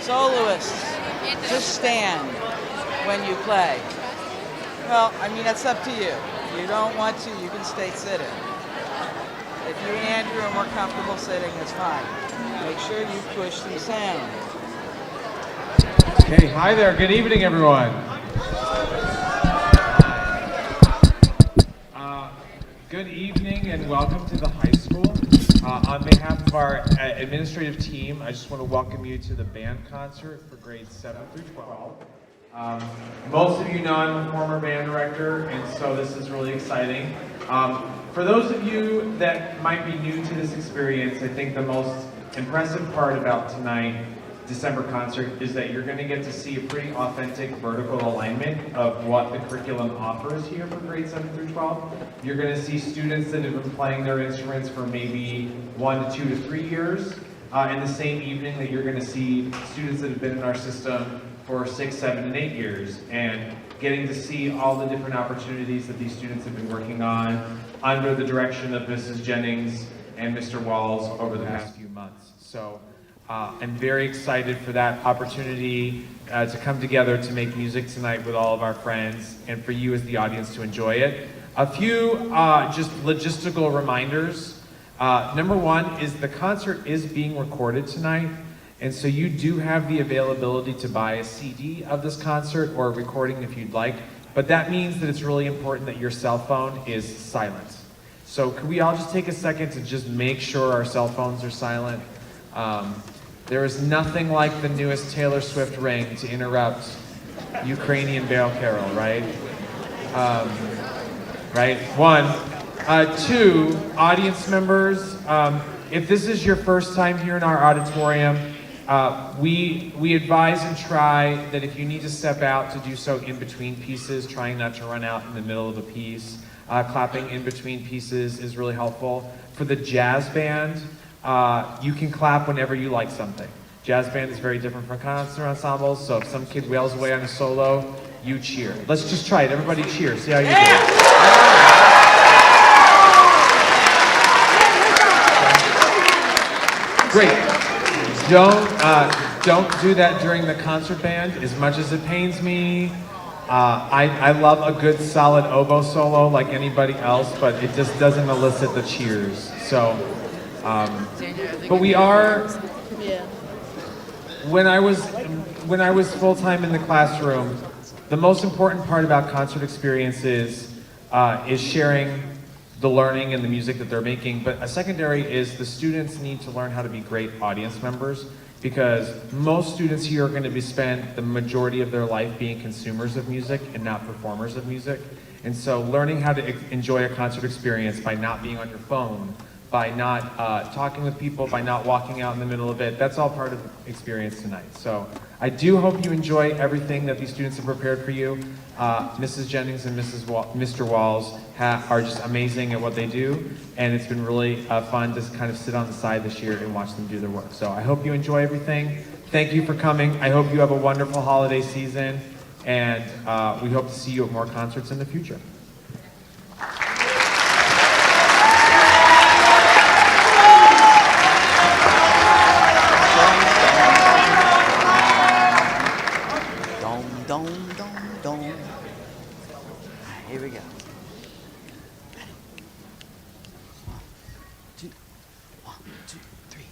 Soloists, just stand when you play. Well, I mean, that's up to you. If you don't want to, you can stay sitting. If you and Andrew are more comfortable sitting, that's fine. Make sure you push the sound. Okay, hi there. Good evening, everyone. Good evening and welcome to the high school. On behalf of our administrative team, I just want to welcome you to the band concert for grades 7 through 12. Most of you know I'm a former band director, and so this is really exciting. For those of you that might be new to this experience, I think the most impressive part about tonight, December concert, is that you're going to get to see a pretty authentic vertical alignment of what the curriculum offers here for grades 7 through 12. You're going to see students that have been playing their instruments for maybe 1 to 2 to 3 years in the same evening that you're going to see students that have been in our system for 6, 7, and 8 years, and getting to see all the different opportunities that these students have been working on under the direction of Mrs. Jennings and Mr. Walls over the past few months. So I'm very excited for that opportunity to come together to make music tonight with all of our friends and for you as the audience to enjoy it. A few just logistical reminders. Number one is the concert is being recorded tonight, and so you do have the availability to buy a CD of this concert or a recording if you'd like, but that means that it's really important that your cell phone is silent. So could we all just take a second to just make sure our cell phones are silent? There is nothing like the newest Taylor Swift ring to interrupt Ukrainian Bale Carol, right? Right, one. Two, audience members, if this is your first time here in our auditorium, we advise and try that if you need to step out to do so in between pieces, trying not to run out in the middle of a piece. Clapping in between pieces is really helpful. For the jazz band, you can clap whenever you like something. Jazz band is very different from concert ensembles, so if some kid wails away on a solo, you cheer. Let's just try it. Everybody cheer. See how you do. Great. Don't do that during the concert band. As much as it pains me, I love a good solid oboe solo like anybody else, but it just doesn't elicit the cheers. So, but we are. When I was full-time in the classroom, the most important part about concert experiences is sharing the learning and the music that they're making, but a secondary is the students need to learn how to be great audience members, because most students here are going to be spent the majority of their life being consumers of music and not performers of music. And so learning how to enjoy a concert experience by not being on your phone, by not talking with people, by not walking out in the middle of it, that's all part of the experience tonight. So I do hope you enjoy everything that these students have prepared for you. Mrs. Jennings and Mr. Walls are just amazing at what they do, and it's been really fun to kind of sit on the side this year and watch them do their work. So I hope you enjoy everything. Thank you for coming. I hope you have a wonderful holiday season, and we hope to see you at more concerts in the future. Here we go. One, two, three.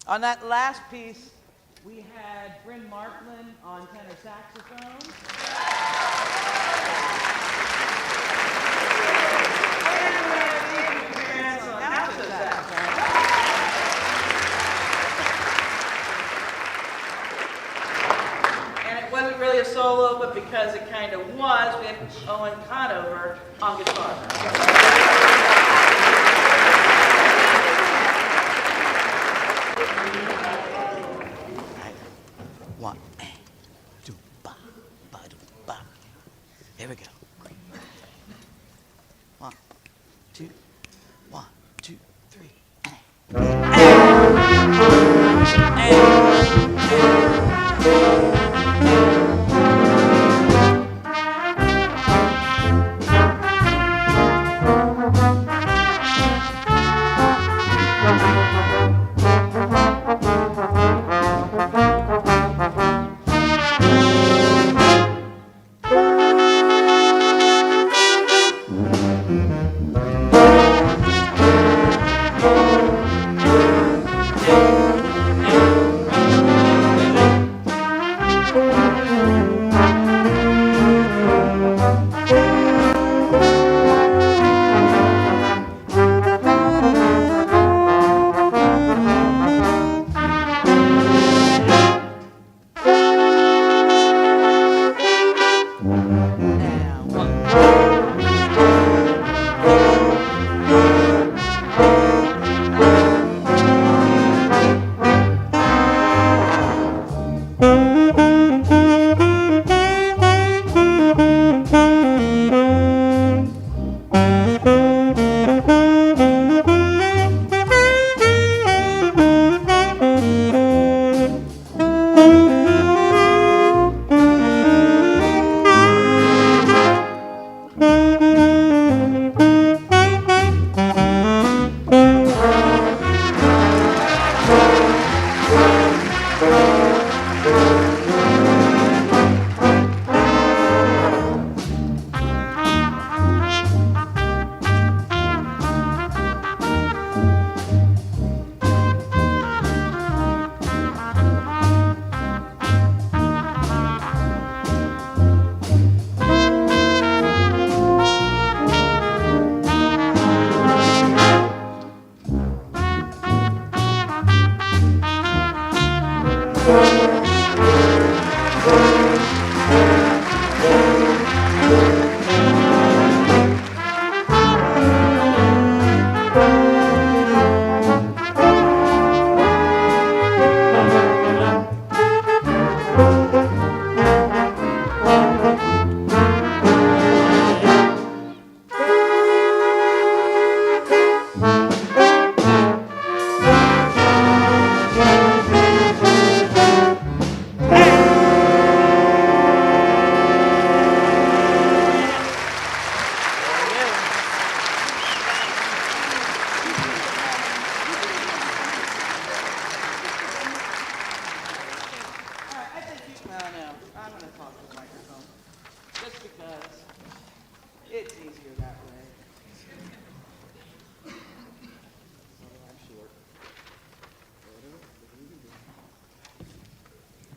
On that last piece, we had Bryn Markland on tenor saxophone. And it wasn't really a solo, but because it kind of was, we had Owen Conover on guitar. One, two, ba, ba, do, ba. Here we go.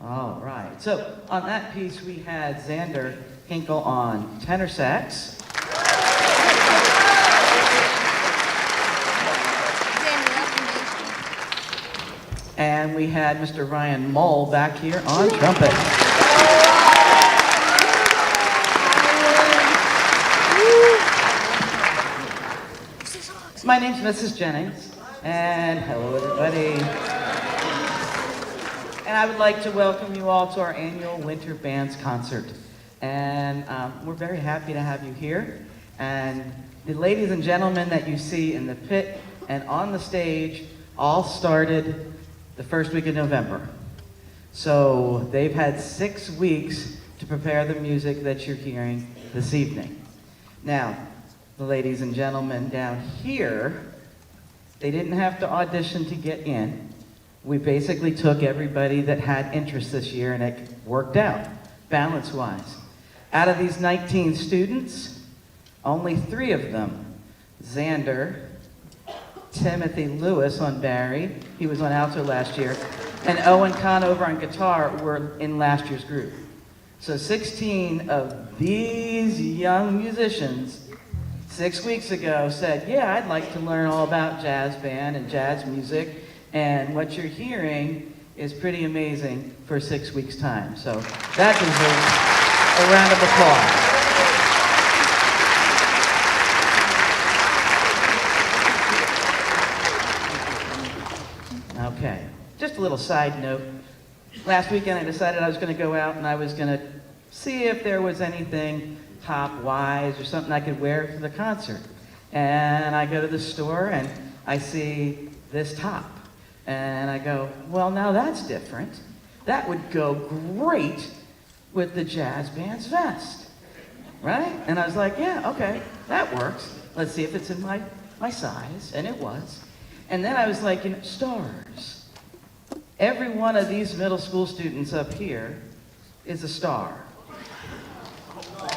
All right. So on that piece, we had Xander Hinkle on tenor sax. And we had Mr. Ryan Mull back here on trumpet. My name's Mrs. Jennings, and hello everybody. And I would like to welcome you all to our annual Winter Bands Concert. And we're very happy to have you here. And the ladies and gentlemen that you see in the pit and on the stage all started the first week of November. So they've had 6 weeks to prepare the music that you're hearing this evening. Now, the ladies and gentlemen down here, they didn't have to audition to get in. We basically took everybody that had interest this year and it worked out, balance-wise. Out of these 19 students, only 3 of them, Xander, Timothy Lewis on Barry, he was on alto last year, and Owen Conover on guitar were in last year's group. So 16 of these young musicians 6 weeks ago said, yeah, I'd like to learn all about jazz band and jazz music, and what you're hearing is pretty amazing for 6 weeks' time. So that deserves a round of applause. Okay, just a little side note. Last weekend I decided I was going to go out and I was going to see if there was anything top-wise or something I could wear for the concert. And I go to the store and I see this top. And I go, well, now that's different. That would go great with the jazz band's vest, right? And I was like, yeah, okay, that works. Let's see if it's in my size, and it was. And then I was like, you know, stars. Every one of these middle school students up here is a star.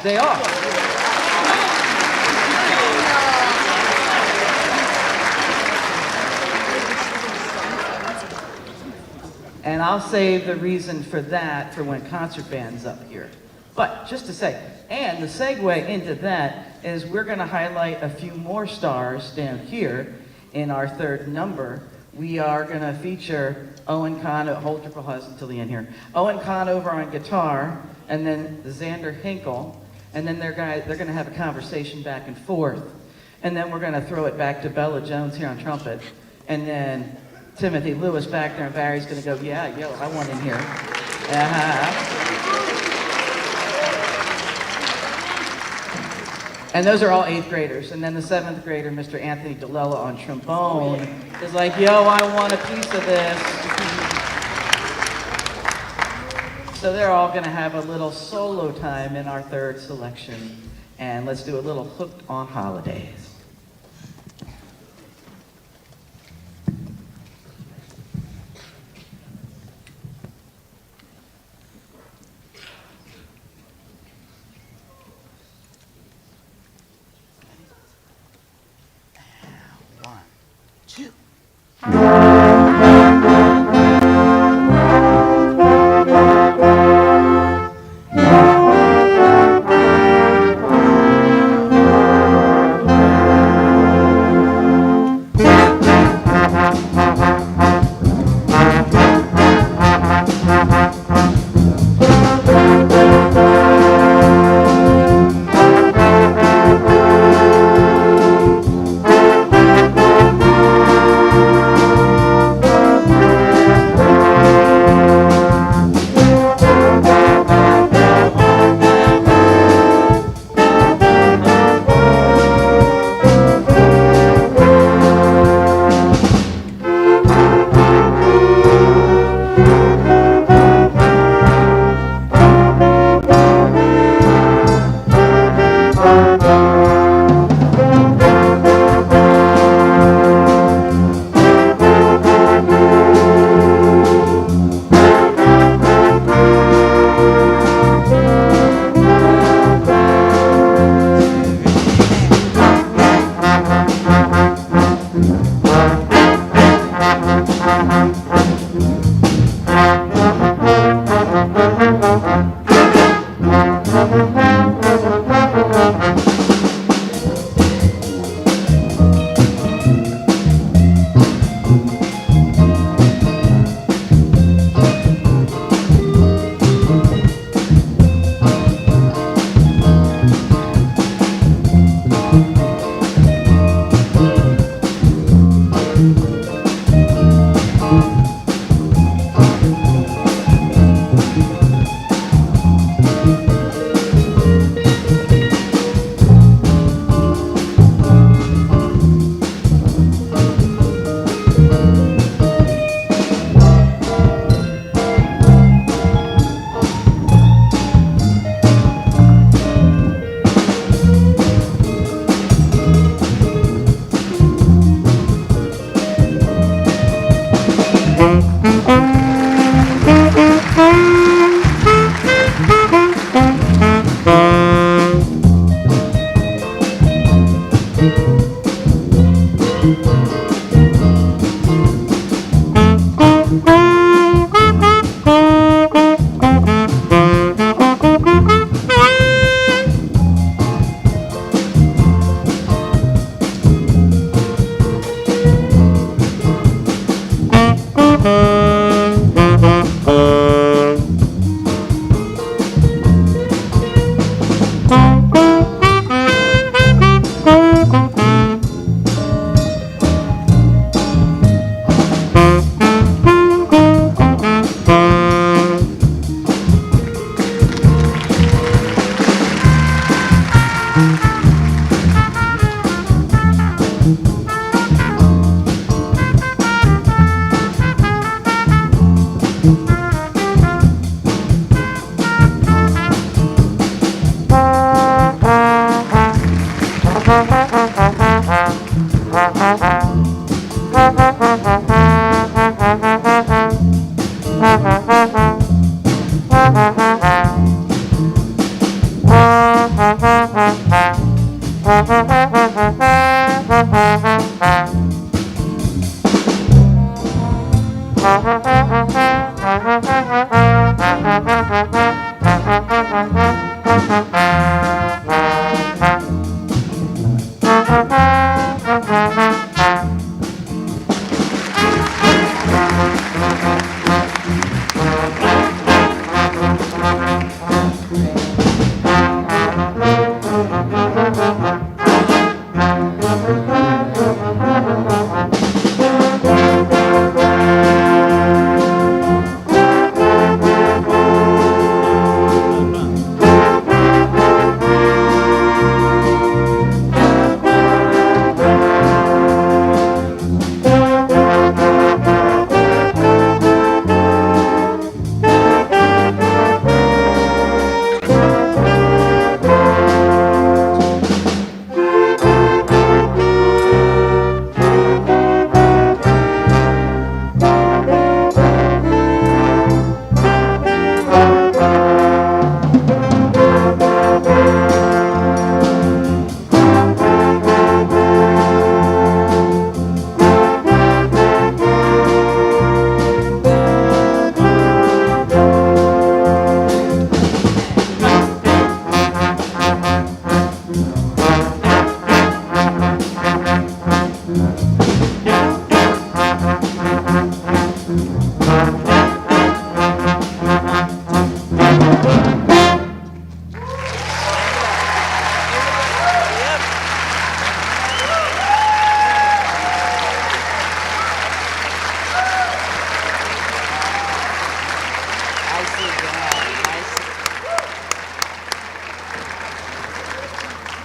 They are. And I'll save the reason for that for when concert band's up here. But just to say, and the segue into that is we're going to highlight a few more stars down here in our third number. We are going to feature Owen Conover, hold your applause until the end here. Owen Conover on guitar, and then Xander Hinkle, and then they're going to have a conversation back and forth. And then we're going to throw it back to Bella Jones here on trumpet, and then Timothy Lewis back there, and Barry's going to go, yeah, yo, I want in here. And those are all 8th graders. And then the 7th grader, Mr. Anthony DeLella on trombone, is like, yo, I want a piece of this. So they're all going to have a little solo time in our third selection. And let's do a little Hooked on Holidays.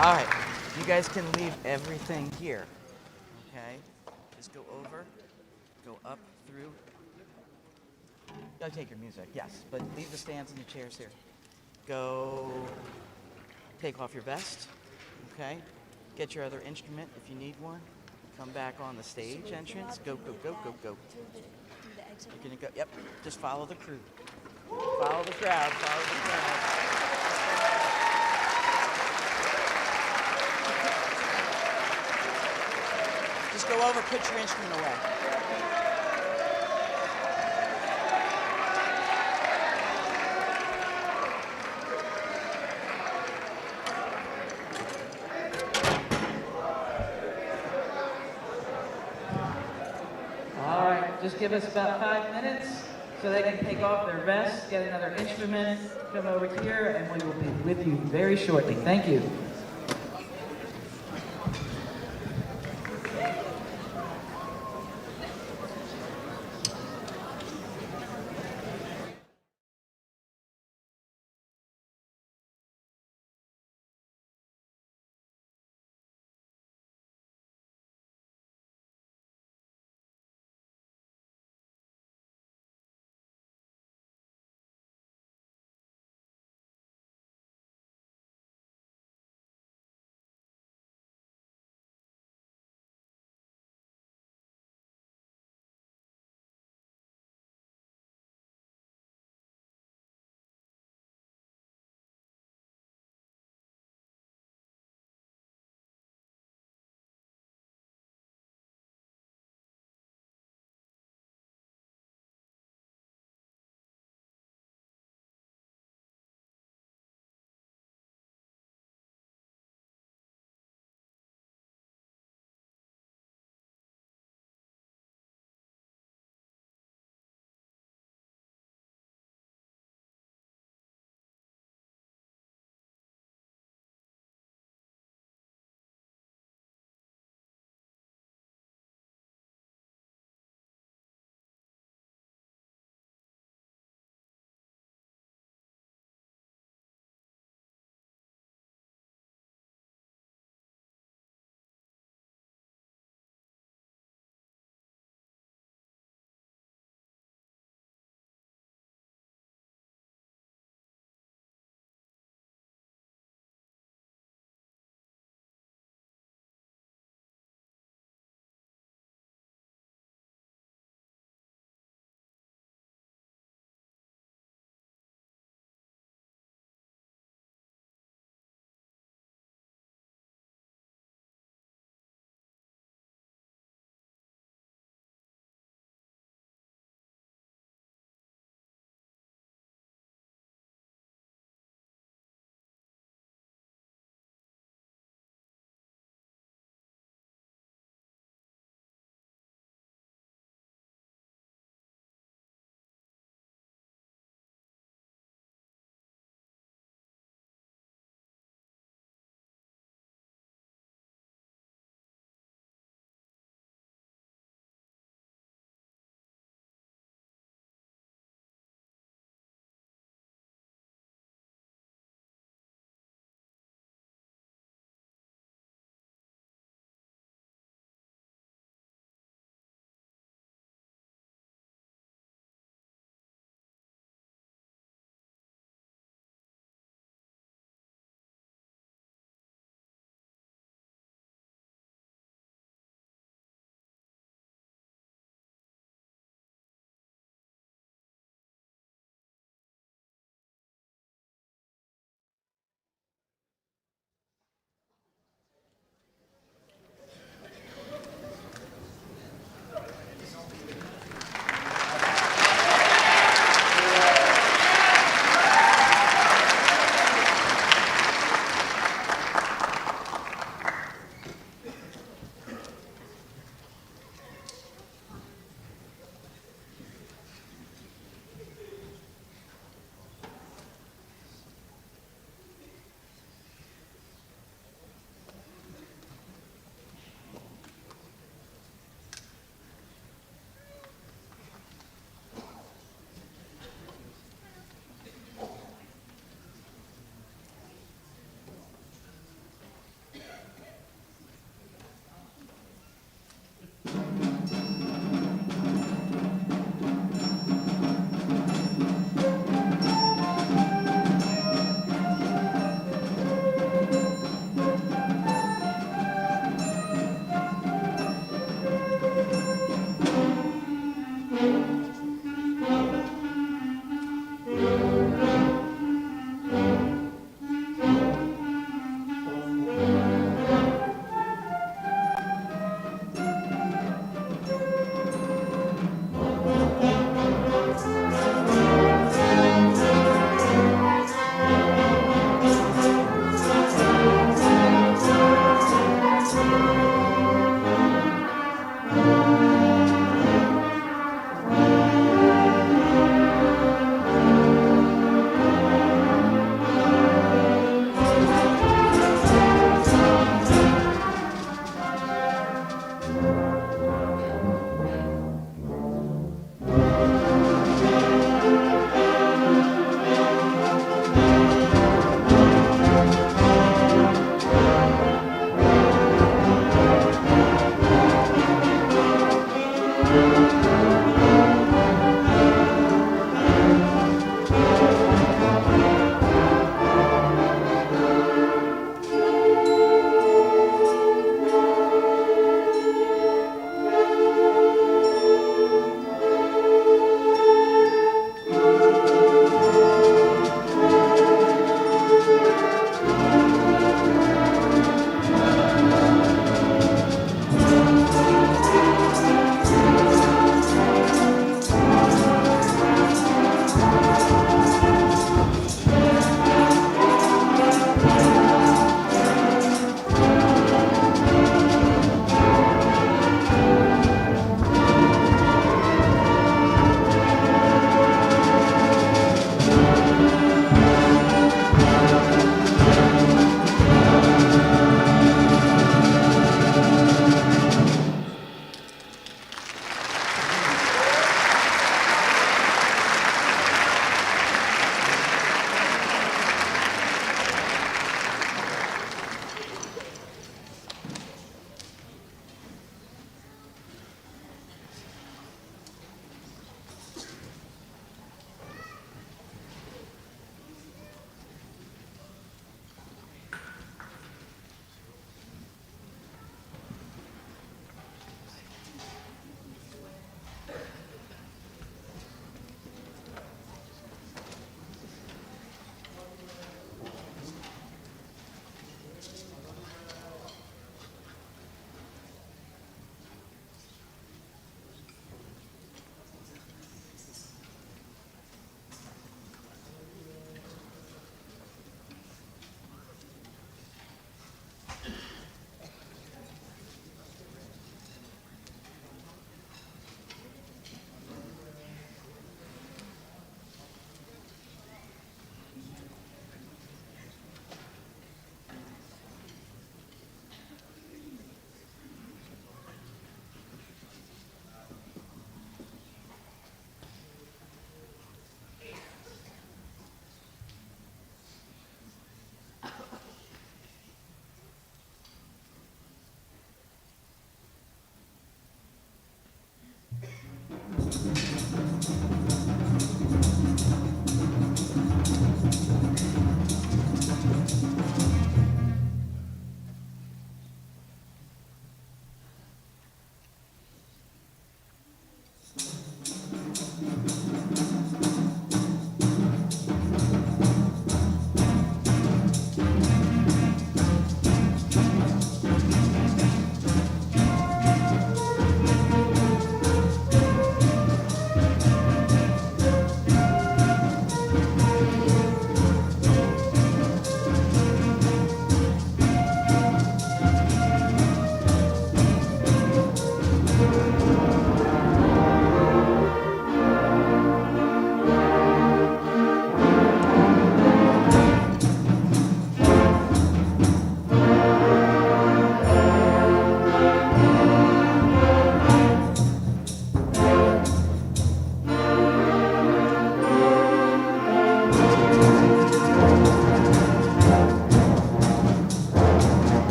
All right, you guys can leave everything here, okay? Just go over, go up through. Gotta take your music, yes, but leave the stands and the chairs here. Go take off your vest, okay? Get your other instrument if you need one. Come back on the stage entrance. Go, go, go, go, go. You're gonna go, yep, just follow the crew. Follow the crowd, follow the crowd. Just go over, put your instrument away. All right, just give us about 5 minutes so they can take off their vests, get another instrument, come over here, and we will be with you very shortly. Thank you.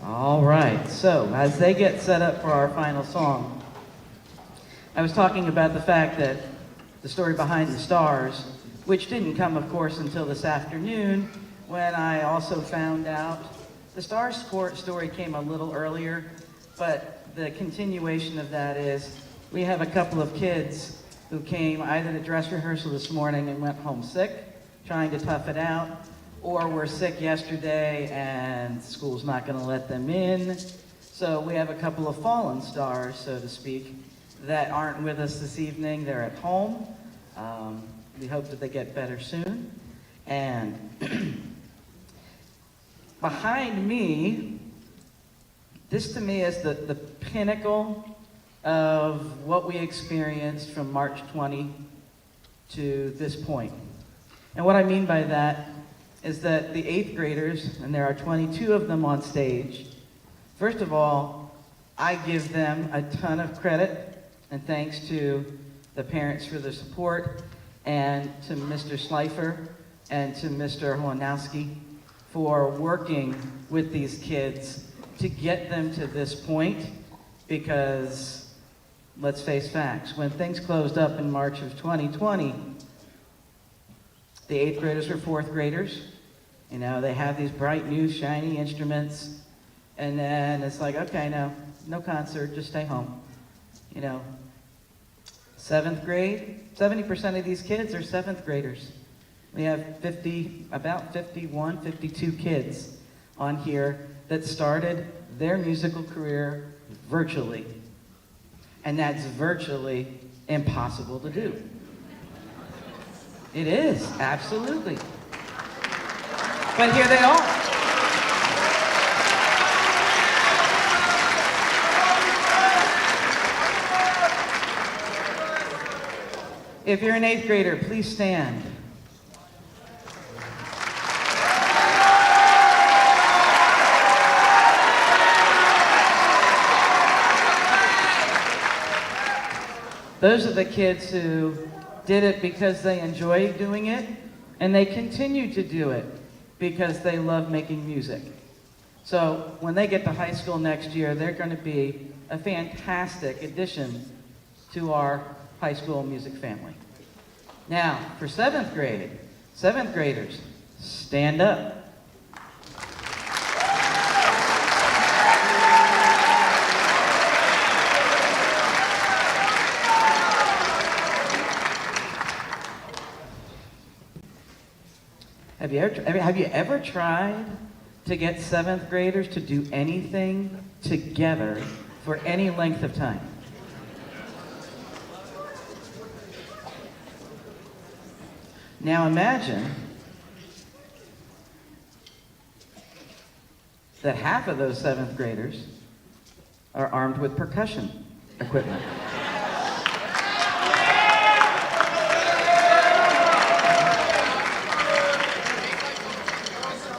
All right, so as they get set up for our final song, I was talking about the fact that the story behind the stars, which didn't come, of course, until this afternoon, when I also found out the stars story came a little earlier, but the continuation of that is we have a couple of kids who came either to dress rehearsal this morning and went home sick, trying to tough it out, or were sick yesterday and school's not going to let them in. So we have a couple of fallen stars, so to speak, that aren't with us this evening. They're at home. We hope that they get better soon. And behind me, this to me is the pinnacle of what we experienced from March 20 to this point. And what I mean by that is that the 8th graders, and there are 22 of them on stage, first of all, I give them a ton of credit and thanks to the parents for their support and to Mr. Schleifer and to Mr. Holanowski for working with these kids to get them to this point, because let's face facts, when things closed up in March of 2020, the 8th graders were 4th graders. You know, they have these bright, new, shiny instruments, and then it's like, okay, no concert, just stay home. You know, 7th grade, 70% of these kids are 7th graders. We have about 51, 52 kids on here that started their musical career virtually. And that's virtually impossible to do. It is, absolutely. But here they are. If you're an 8th grader, please stand. Those are the kids who did it because they enjoy doing it, and they continue to do it because they love making music. So when they get to high school next year, they're going to be a fantastic addition to our high school music family. Now, for 7th grade, 7th graders, stand up. Have you ever tried to get 7th graders to do anything together for any length of time? Now imagine that half of those 7th graders are armed with percussion equipment.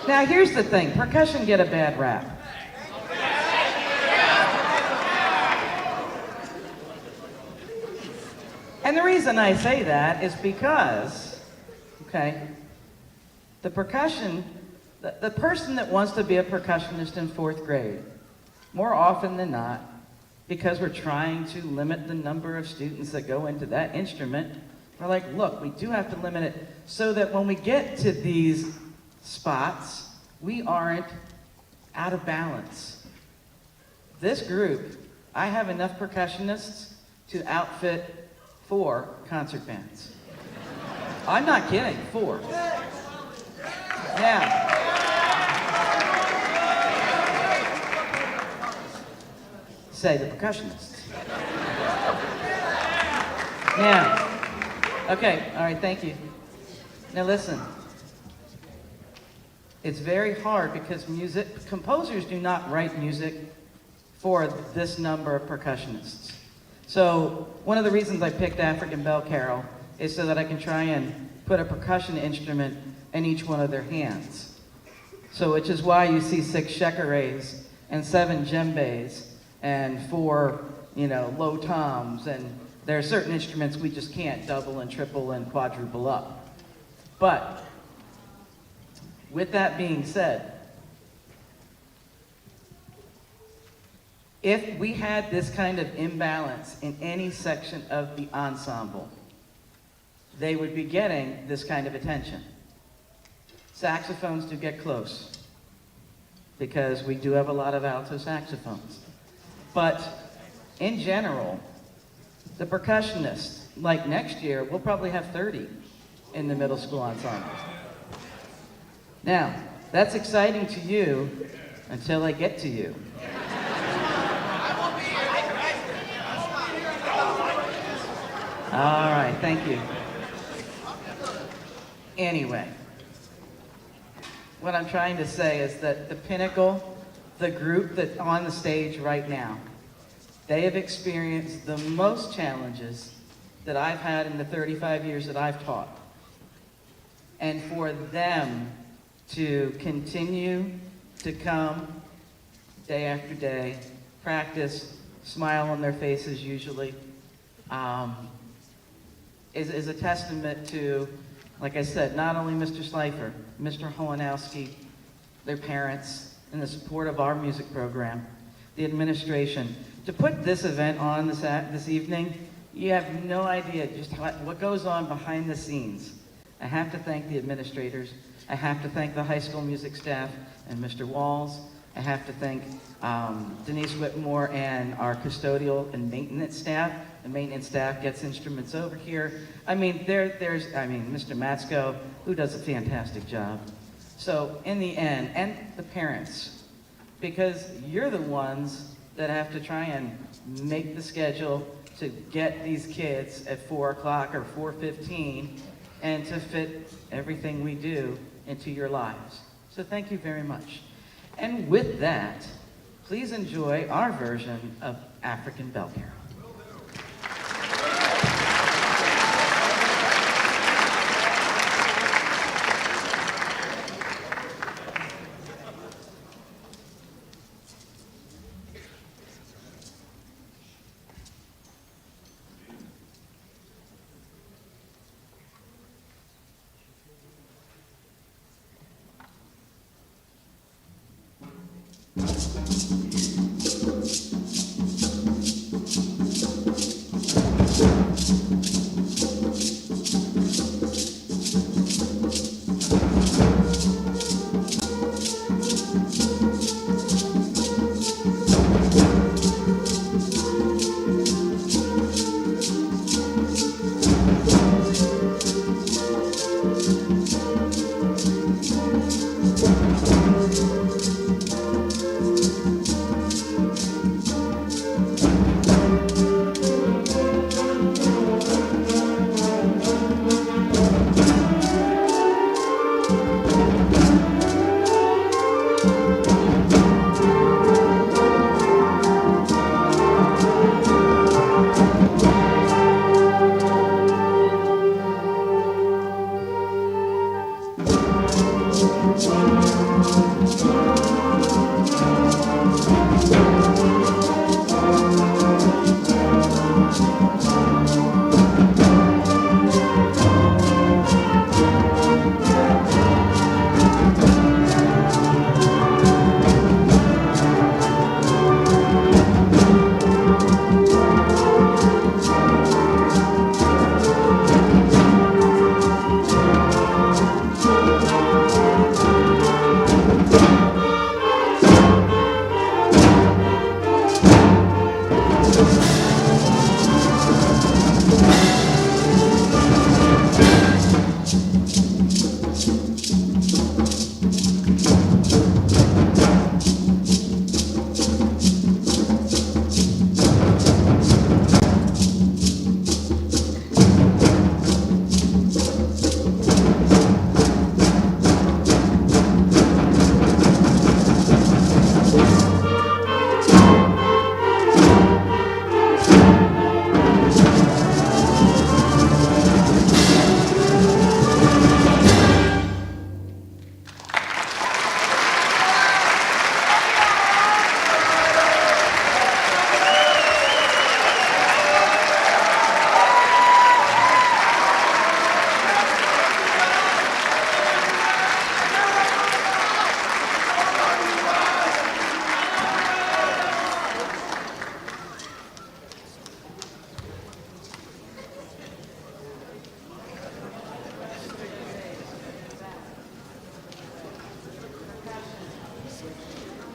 Now here's the thing, percussion get a bad rap. And the reason I say that is because, okay, the percussion, the person that wants to be a percussionist in 4th grade, more often than not, because we're trying to limit the number of students that go into that instrument, we're like, look, we do have to limit it so that when we get to these spots, we aren't out of balance. This group, I have enough percussionists to outfit 4 concert bands. I'm not kidding, 4. Now, say the percussionists. Now, okay, all right, thank you. Now listen. It's very hard because composers do not write music for this number of percussionists. So one of the reasons I picked African Bell Carol is so that I can try and put a percussion instrument in each one of their hands. So which is why you see 6 shekarays and 7 djembes and 4, low toms, and there are certain instruments we just can't double and triple and quadruple up. But with that being said, If we had this kind of imbalance in any section of the ensemble, they would be getting this kind of attention. Saxophones do get close, because we do have a lot of alto saxophones. But in general, the percussionists, like next year, we'll probably have 30 in the middle school ensemble. Now, that's exciting to you until I get to you. All right, thank you. Anyway, what I'm trying to say is that the Pinnacle, the group that's on the stage right now, they have experienced the most challenges that I've had in the 35 years that I've taught. And for them to continue to come day after day, practice, smile on their faces usually, is a testament to, like I said, not only Mr. Slifer, Mr. Holanowski, their parents, and the support of our music program, the administration. To put this event on this evening, you have no idea just what goes on behind the scenes. I have to thank the administrators. I have to thank the high school music staff and Mr. Walls. I have to thank Denise Whitmore and our custodial and maintenance staff. The maintenance staff gets instruments over here. I mean, there's Mr. Matsko, who does a fantastic job. So in the end, and the parents, because you're the ones that have to try and make the schedule to get these kids at 4 o'clock or 4:15 and to fit everything we do into your lives. So thank you very much. And with that, please enjoy our version of African Bell Carol.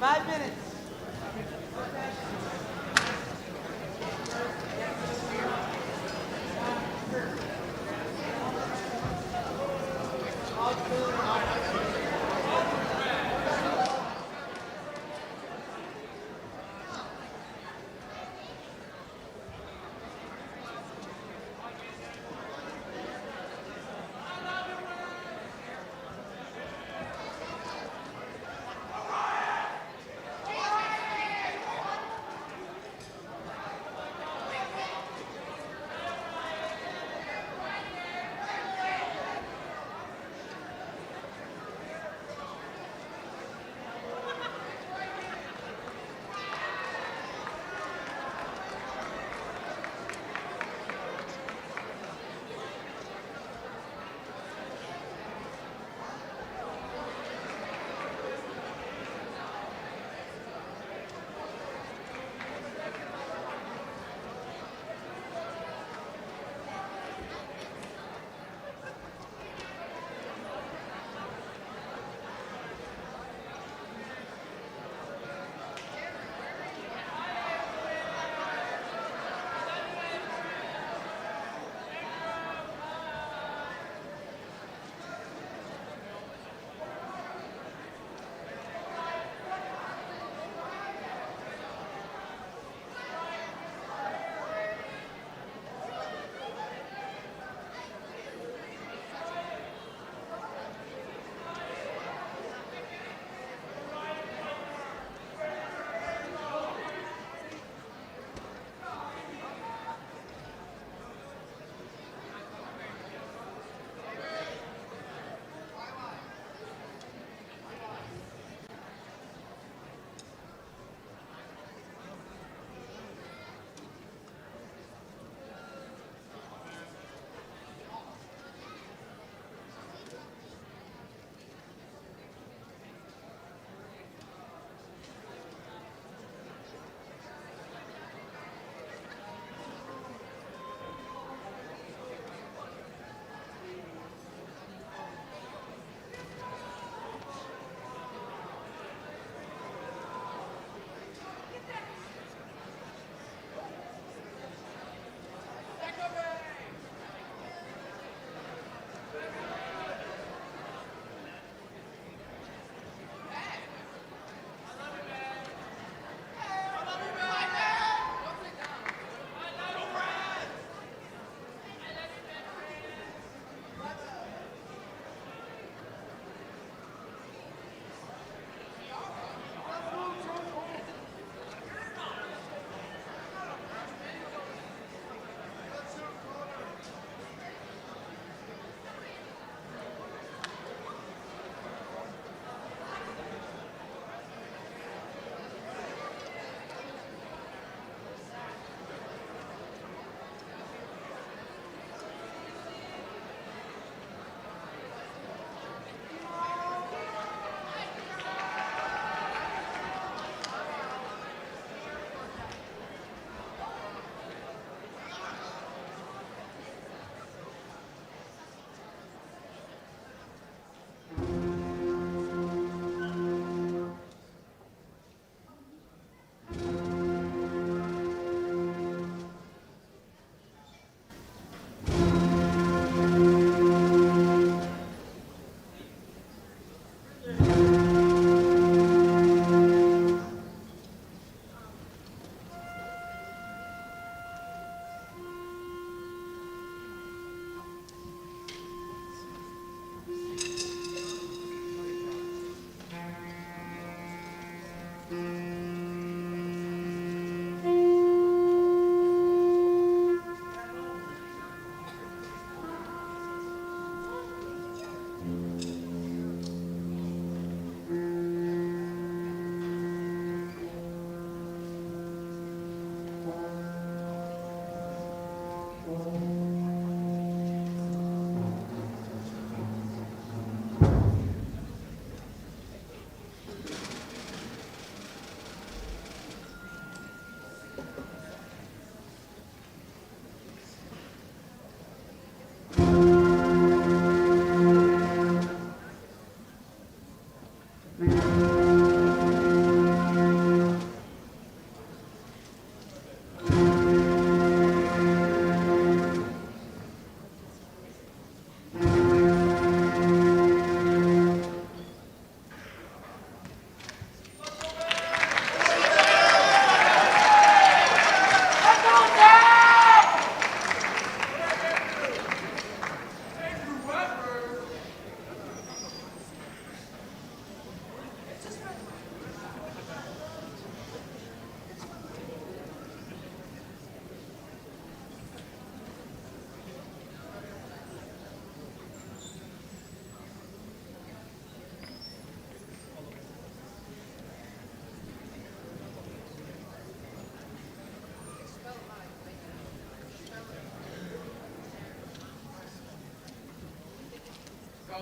5 minutes.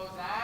Prozac.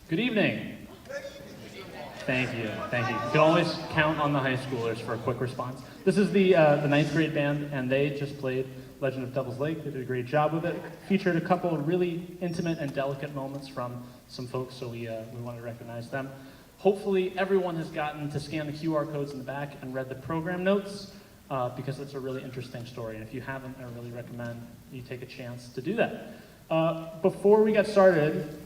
Good evening. Thank you, thank you. You can always count on the high schoolers for a quick response. This is the ninth grade band, and they just played Legend of Devil's Lake. They did a great job with it. Featured a couple of really intimate and delicate moments from some folks, so we want to recognize them. Hopefully everyone has gotten to scan the QR codes in the back and read the program notes, because it's a really interesting story. And if you haven't, I really recommend you take a chance to do that. Before we got started,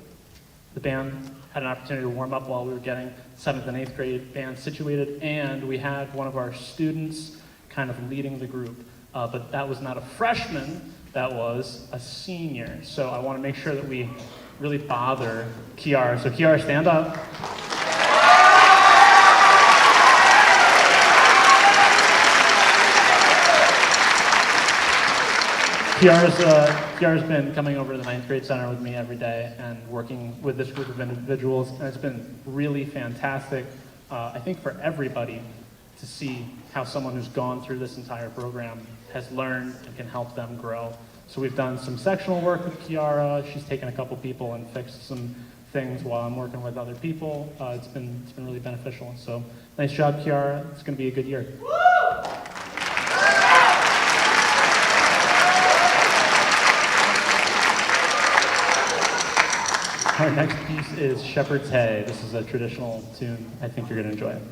the band had an opportunity to warm up while we were getting 7th and 8th grade band situated, and we had one of our students kind of leading the group. But that was not a freshman, that was a senior. So I want to make sure that we really bother Kiara. So Kiara, stand up. Kiara's been coming over to the 9th grade center with me every day and working with this group of individuals, and it's been really fantastic, I think for everybody, to see how someone who's gone through this entire program has learned and can help them grow. So we've done some sectional work with Kiara. She's taken a couple people and fixed some things while I'm working with other people. It's been really beneficial. So nice job, Kiara. It's going to be a good year. Our next piece is Shepherd's Hay. This is a traditional tune. I think you're going to enjoy it.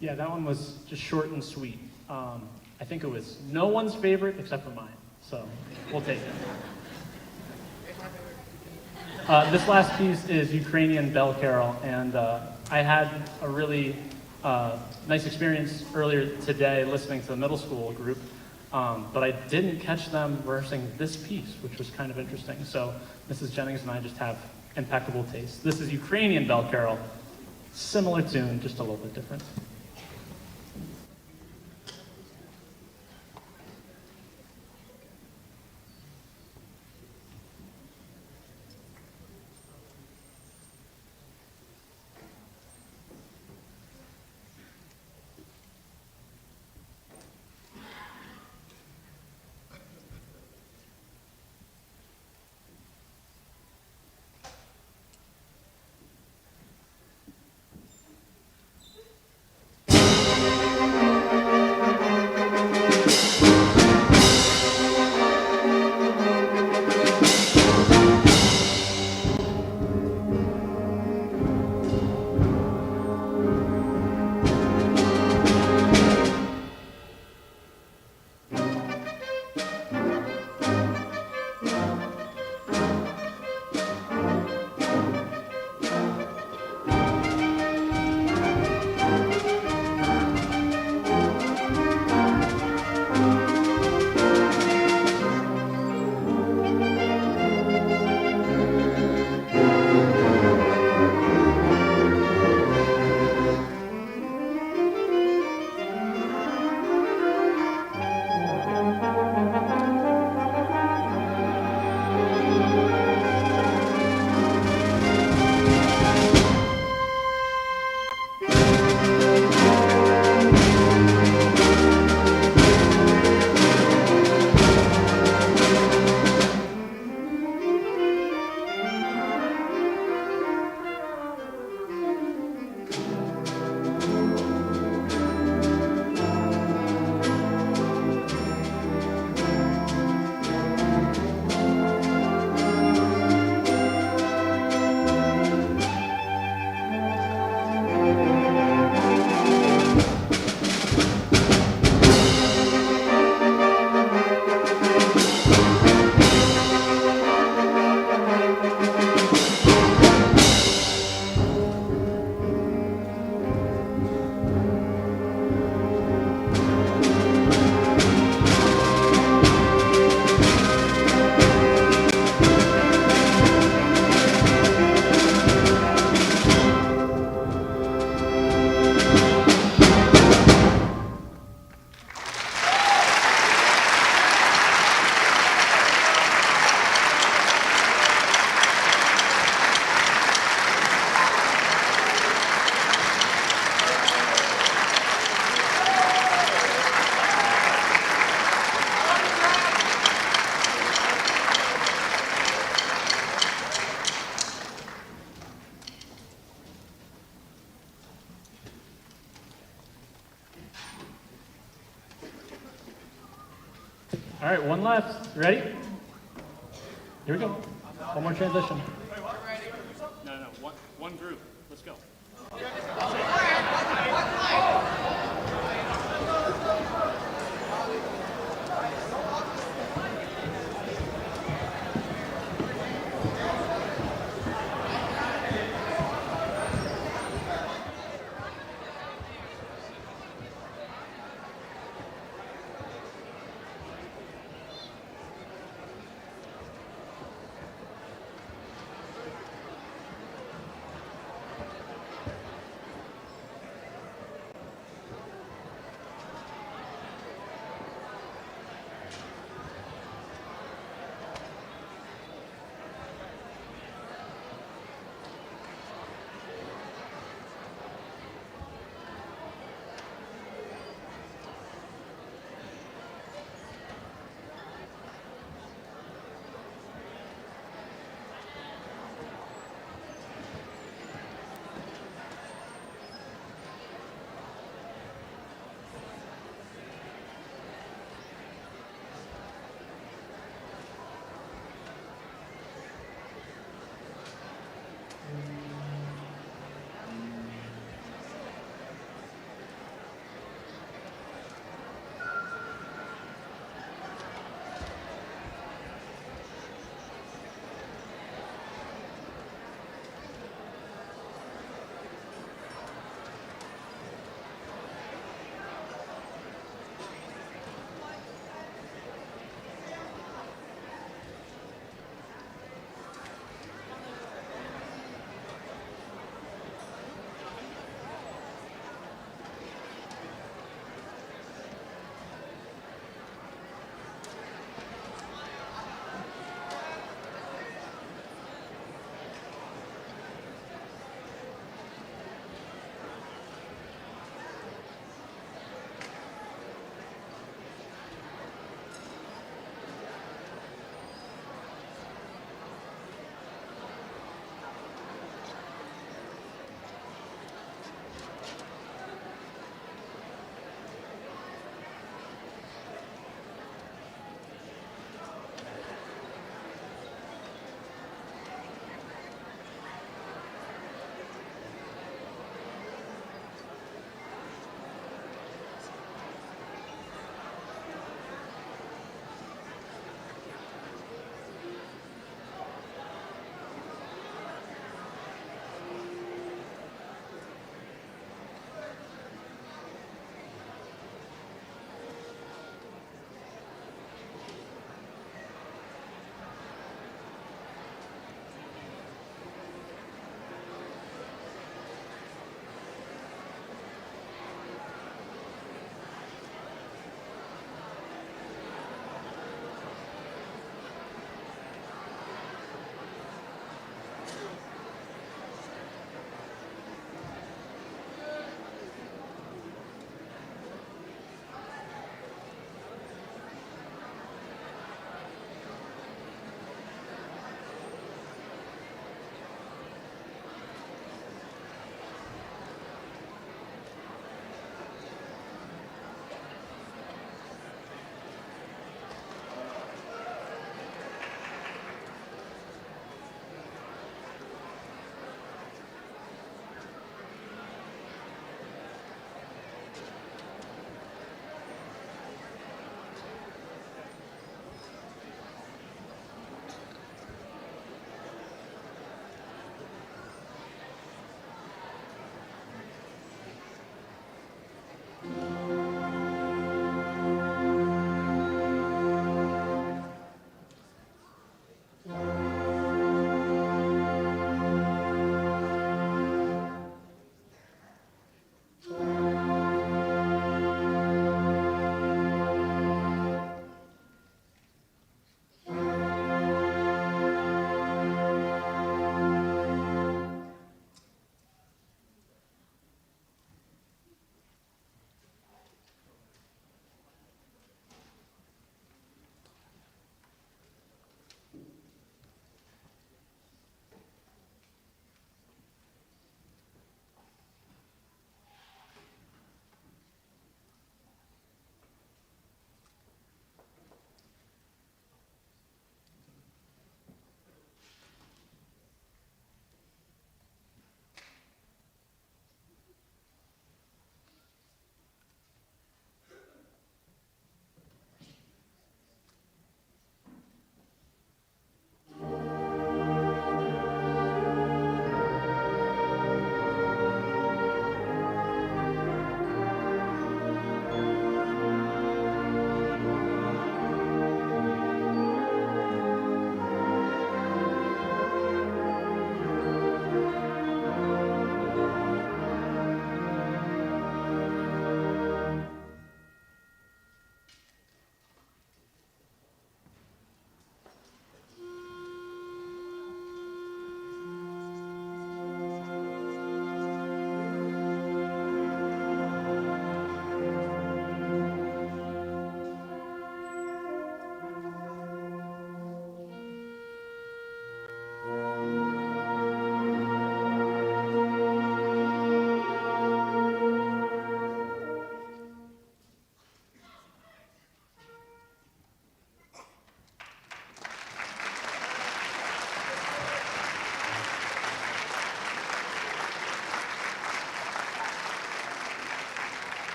Yeah, that one was just short and sweet. I think it was no one's favorite except for mine, so we'll take it. This last piece is Ukrainian Bell Carol, and I had a really nice experience earlier today listening to the middle school group, but I didn't catch them rehearsing this piece, which was kind of interesting. So Mrs. Jennings and I just have impeccable taste. This is Ukrainian Bell Carol, similar tune, just a little bit different. All right, one left. You ready? Here we go. One more transition. No, one group. Let's go.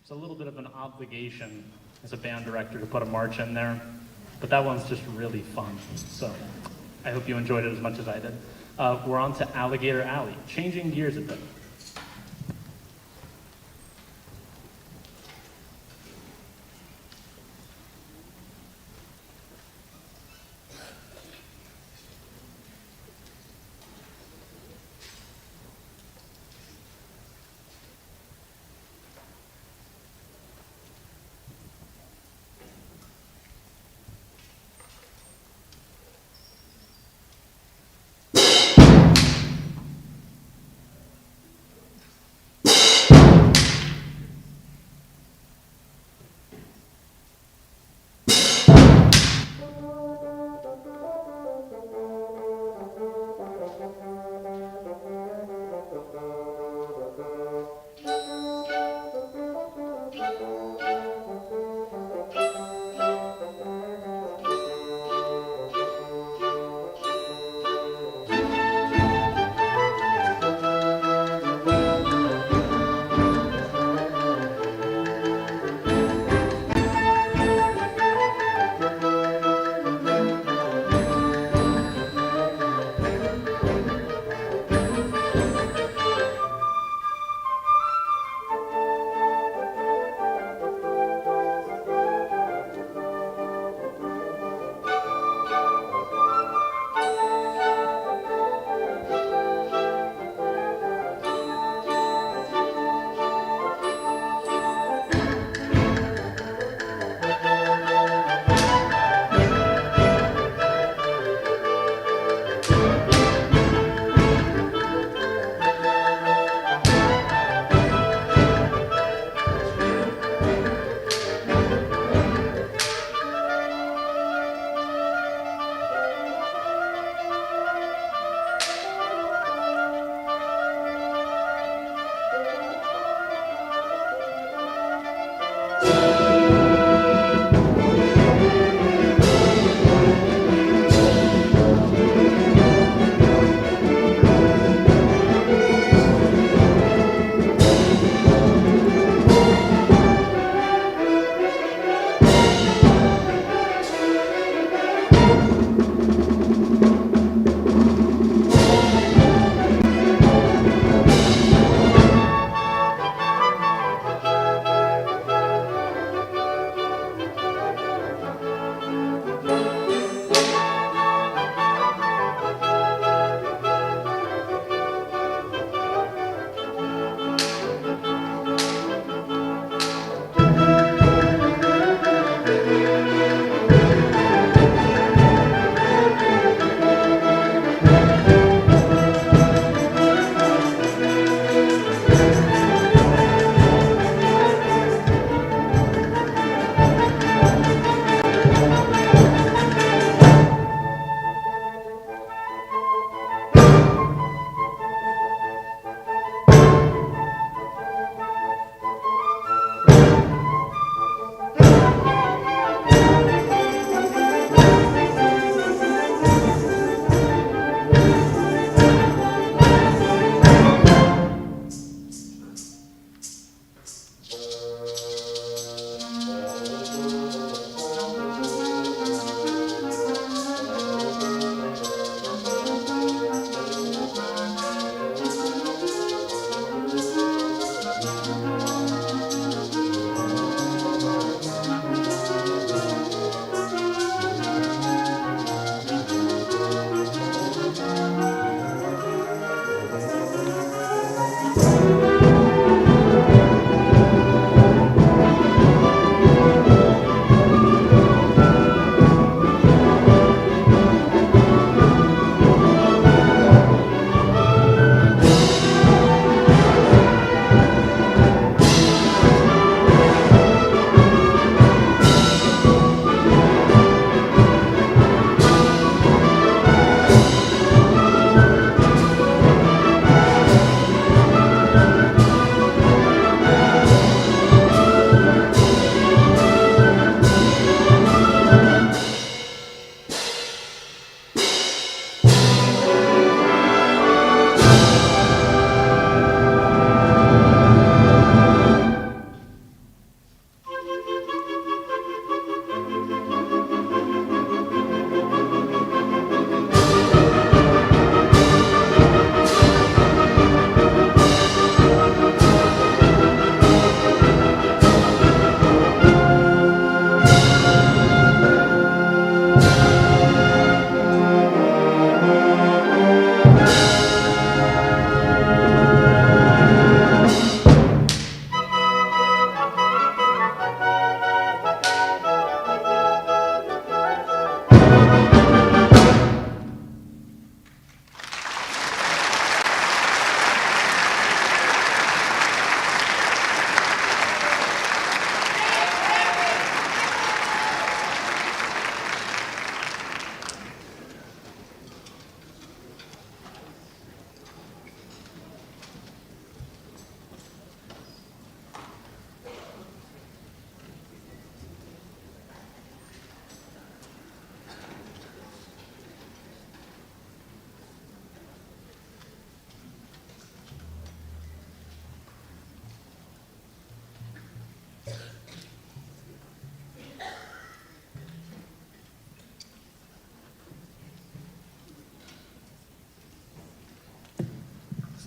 It's a little bit of an obligation as a band director to put a march in there, but that one's just really fun. So I hope you enjoyed it as much as I did. We're on to Alligator Alley, changing gears a bit.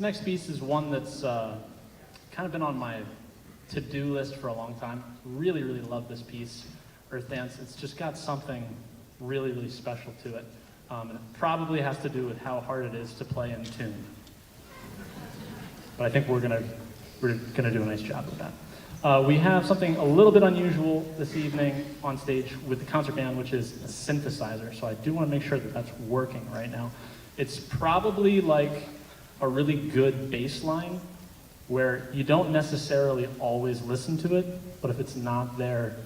next piece is one that's kind of been on my to-do list for a long time. Really, really love this piece, Earth Dance. It's just got something really, really special to it. And it probably has to do with how hard it is to play in tune. But I think we're gonna do a nice job with that. We have something a little bit unusual this evening on stage with the concert band, which is a synthesizer. So I do want to make sure that that's working right now. It's probably like a really good bass line where you don't necessarily always listen to it, but if it's not there,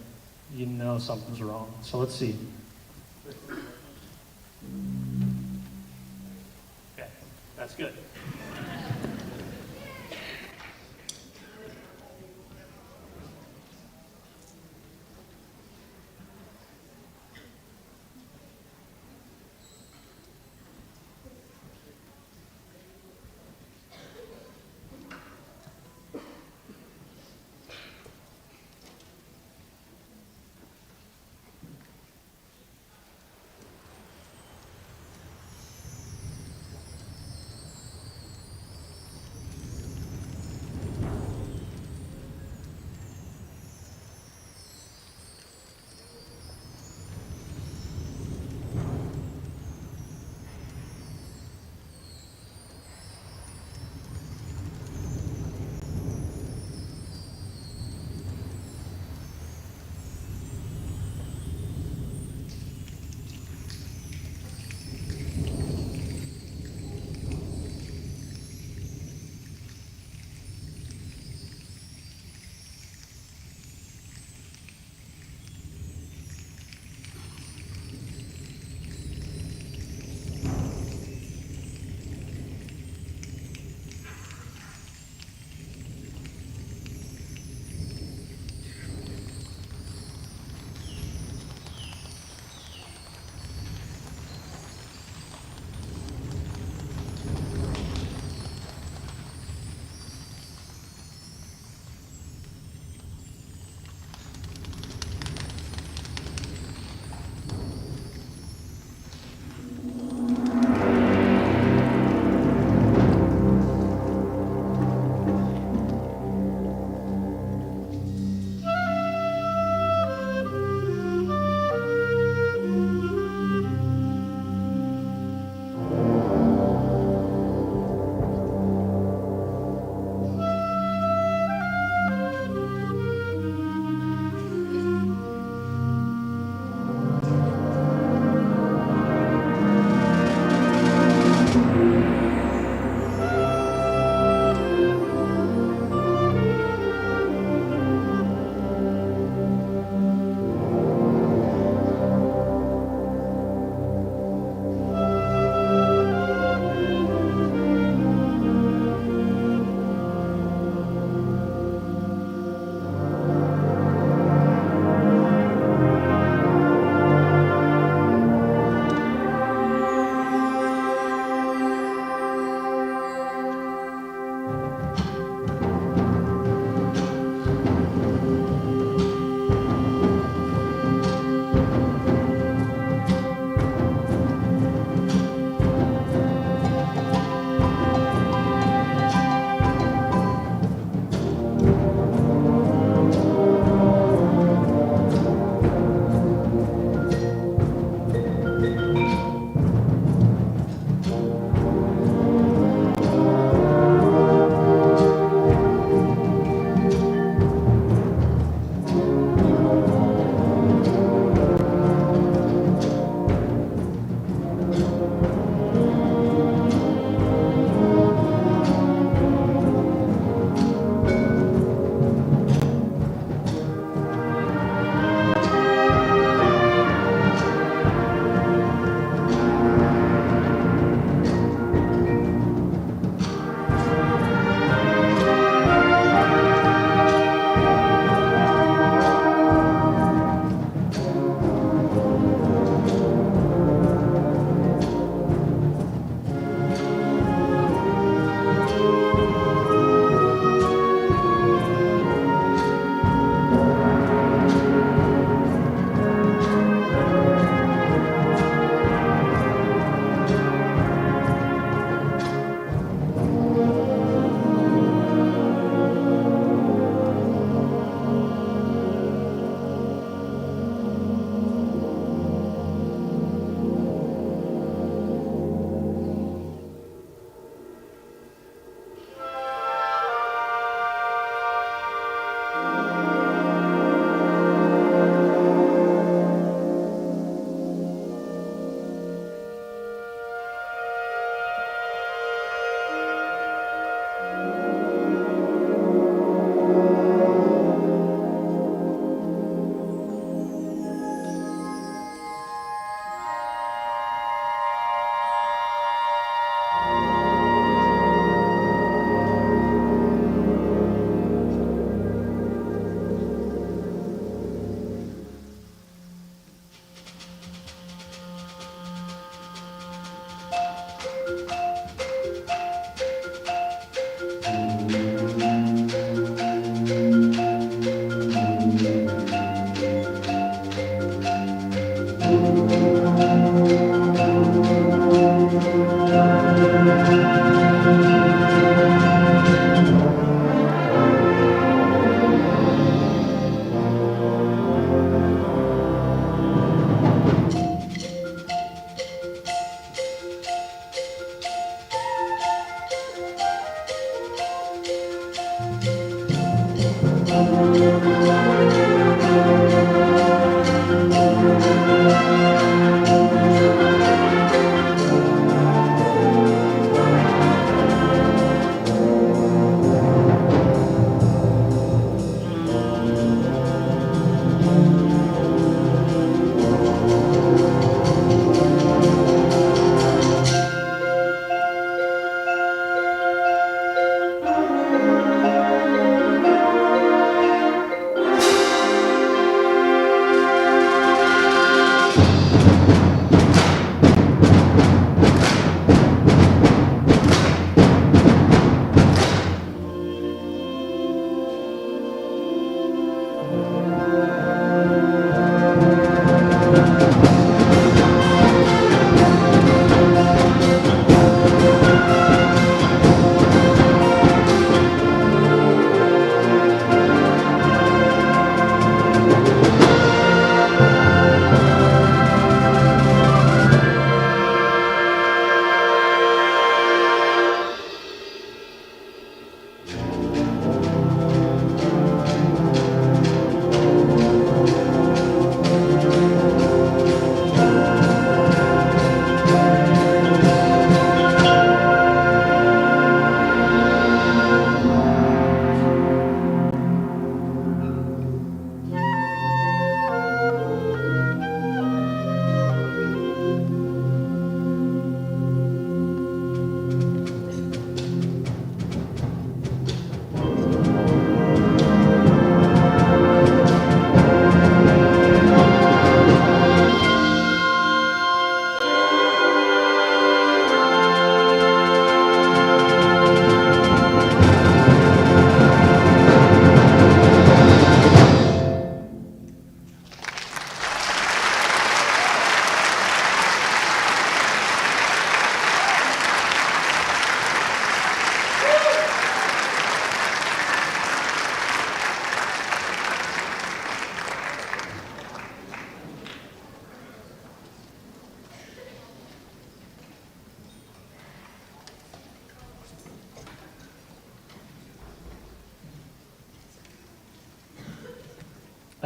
you know something's wrong. So let's see. Okay, that's good.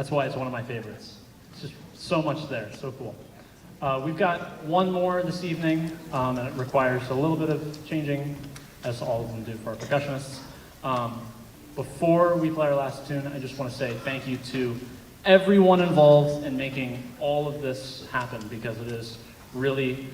That's why it's one of my favorites. It's just so much there, so cool. We've got one more this evening, and it requires a little bit of changing, as all of them do for our percussionists. Before we play our last tune, I just want to say thank you to everyone involved in making all of this happen, because it is really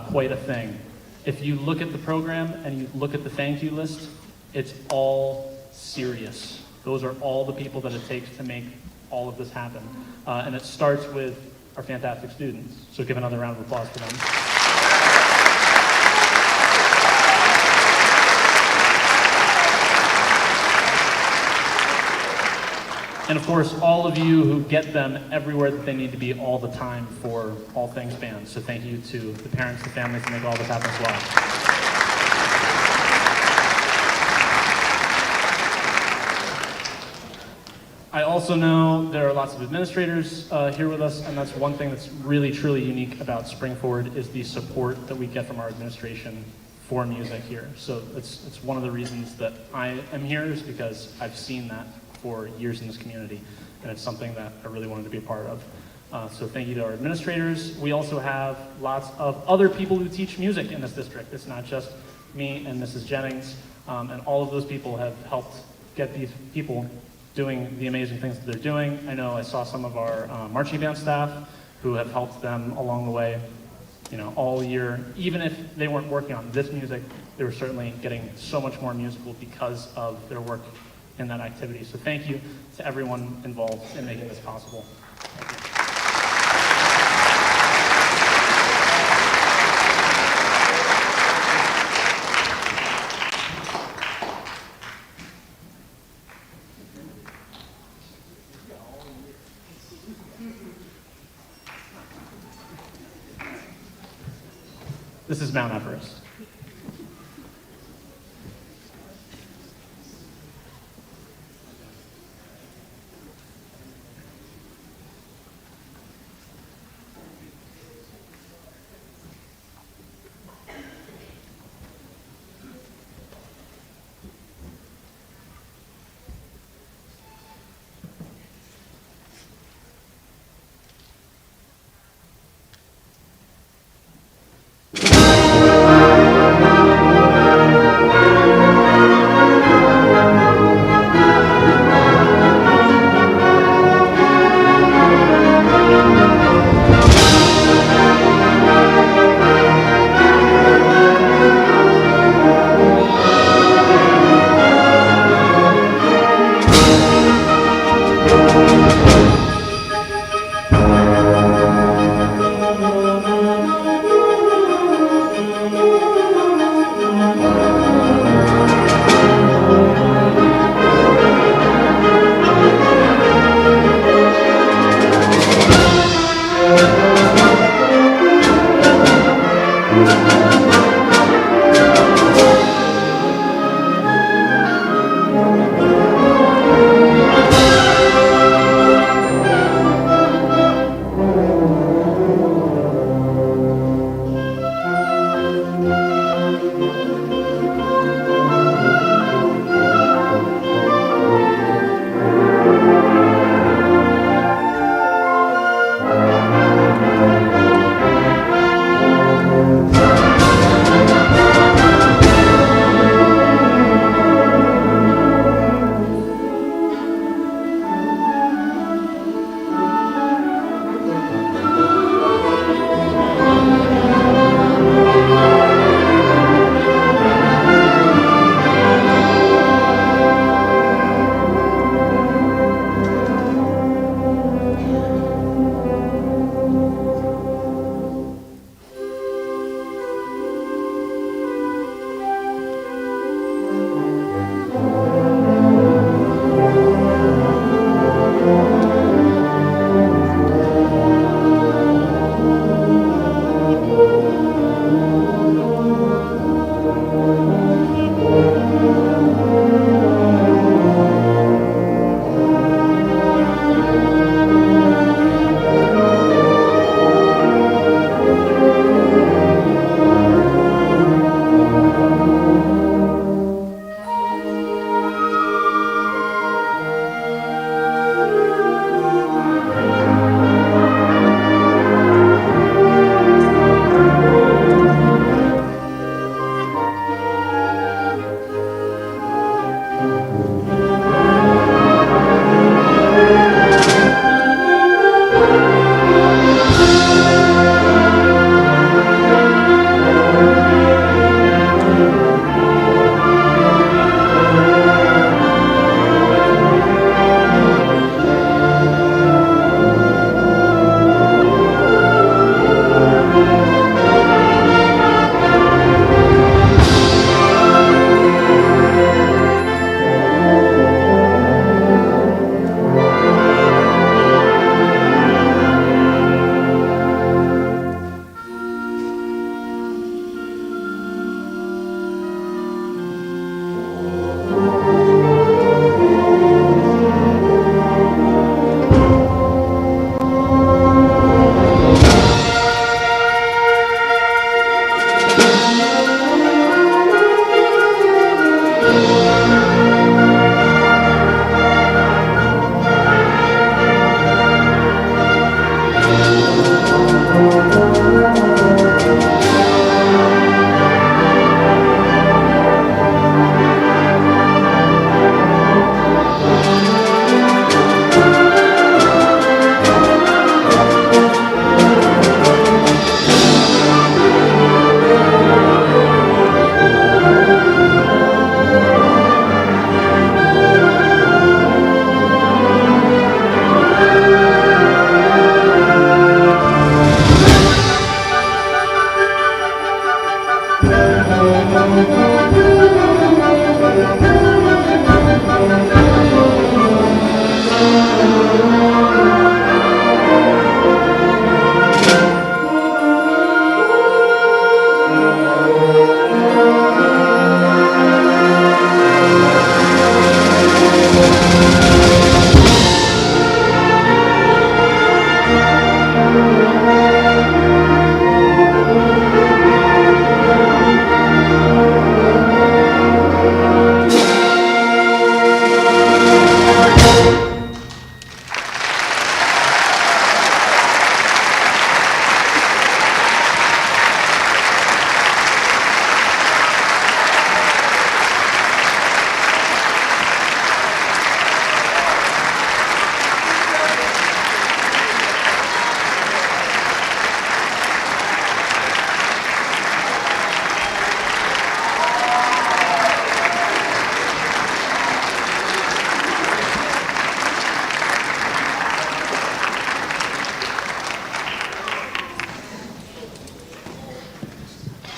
quite a thing. If you look at the program and you look at the thank you list, it's all serious. Those are all the people that it takes to make all of this happen. And it starts with our fantastic students. So give another round of applause for them. And of course, all of you who get them everywhere that they need to be all the time for all things band. So thank you to the parents, the families that make all this happen as well. I also know there are lots of administrators here with us, and that's one thing that's really, truly unique about Spring Forward is the support that we get from our administration for music here. So it's one of the reasons that I am here, is because I've seen that for years in this community, and it's something that I really wanted to be a part of. So thank you to our administrators. We also have lots of other people who teach music in this district. It's not just me and Mrs. Jennings, and all of those people have helped get these people doing the amazing things that they're doing. I know I saw some of our marching band staff who have helped them along the way, you know, all year. Even if they weren't working on this music, they were certainly getting so much more musical because of their work in that activity. So thank you to everyone involved in making this possible. Thank you. This is Mount Everest.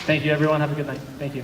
Thank you, everyone. Have a good night. Thank you.